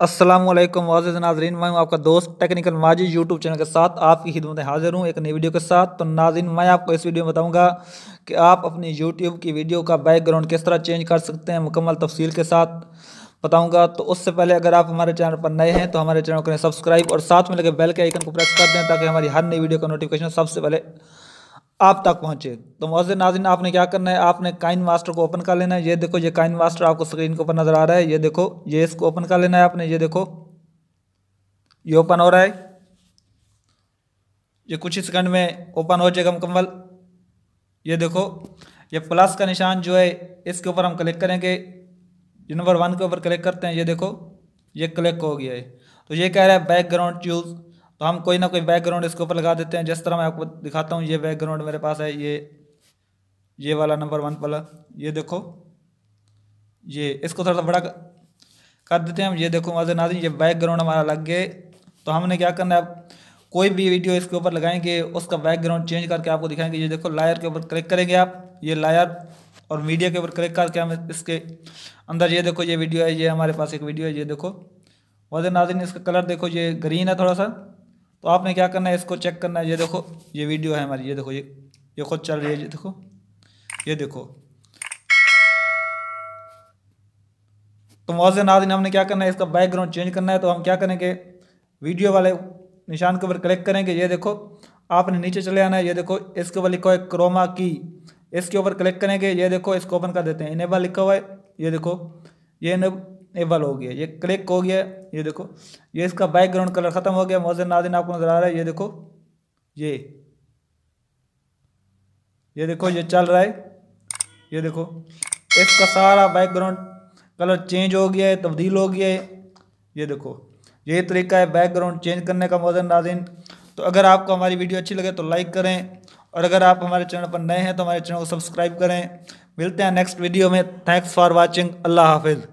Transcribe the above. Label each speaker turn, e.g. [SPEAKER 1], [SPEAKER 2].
[SPEAKER 1] अस्सलाम वालेकुम वाज़िज़ नाज़रीन, मैं हूं आपका दोस्त टेक्निकल माजिद यूट्यूब चैनल के साथ आपकी खिदमत में हाजिर हूं एक नई वीडियो के साथ। तो नाज़रीन, मैं आपको इस वीडियो में बताऊंगा कि आप अपनी यूट्यूब की वीडियो का बैकग्राउंड किस तरह चेंज कर सकते हैं, मुकम्मल तफसील के साथ बताऊंगा। तो उससे पहले अगर आप हमारे चैनल पर नए हैं तो हमारे चैनल को करें सब्सक्राइब और साथ में लगे बेल के आइकन को प्रेस कर दें ताकि हमारी हर नई वीडियो का नोटिफिकेशन सबसे पहले आप तक पहुंचे। तो मौजूद नाज़रीन, आपने क्या करना है, आपने काइन मास्टर को ओपन कर लेना है। ये देखो, ये काइन मास्टर आपको स्क्रीन के ऊपर नज़र आ रहा है। ये देखो, ये इसको ओपन कर लेना है आपने। ये देखो, ये ओपन हो रहा है। ये कुछ ही सेकंड में ओपन हो जाएगा मुकम्मल। ये देखो, ये प्लस का निशान जो है इसके ऊपर हम क्लिक करेंगे। ये नंबर 1 के ऊपर क्लिक करते हैं। ये देखो, ये क्लिक हो गया है। तो ये कह रहा है बैकग्राउंड चूज़। तो हम कोई ना कोई बैकग्राउंड इसके ऊपर लगा देते हैं। जिस तरह मैं आपको दिखाता हूँ, ये बैकग्राउंड मेरे पास है, ये वाला नंबर 1 वाला। ये देखो, ये इसको थोड़ा सा बड़ा कर देते हैं हम। ये देखो मज़े नाज़रीन, ये बैकग्राउंड हमारा लग गए। तो हमने क्या करना है, अब कोई भी वीडियो इसके ऊपर लगाएंगे उसका बैकग्राउंड चेंज करके आपको दिखाएंगे। ये देखो, लायर के ऊपर क्लिक करेंगे आप, ये लायर और मीडिया के ऊपर क्लिक करके हम इसके अंदर, ये देखो, ये वीडियो है, ये हमारे पास एक वीडियो है। ये देखो मज़े नाज़रीन, इसका कलर देखो, ये ग्रीन है थोड़ा सा। तो आपने क्या करना है, इसको चेक करना है। ये देखो, ये वीडियो है हमारी। ये देखो, ये खुद चल रही है। ये देखो, ये देखो। तो मौजूद नाज़रीन, हमने क्या करना है, इसका बैकग्राउंड चेंज करना है। तो हम क्या करेंगे, वीडियो वाले निशान के ऊपर क्लिक करेंगे। ये देखो, आपने नीचे चले आना है। ये देखो, इसके ऊपर लिखा हुआ है क्रोमा की, इसके ऊपर क्लिक करेंगे। ये देखो, इसको ओपन कर देते हैं। इनेबल लिखा हुआ है। ये देखो, ये इनेबल हो गया, ये क्लिक हो गया। ये देखो, ये इसका बैकग्राउंड कलर ख़त्म हो गया। मौजूद नाज़रीन, आपको नजर आ रहा है। ये देखो, ये देखो, ये चल रहा है। ये देखो, इसका सारा बैकग्राउंड कलर चेंज हो गया है, तब्दील हो गया है। ये देखो, यही तरीका है बैकग्राउंड चेंज करने का मौजूद नाज़रीन। तो अगर आपको हमारी वीडियो अच्छी लगे तो लाइक करें, और अगर आप हमारे चैनल पर नए हैं तो हमारे चैनल को सब्सक्राइब करें। मिलते हैं नेक्स्ट वीडियो में। Thanks for watching. अल्लाह हाफिज़।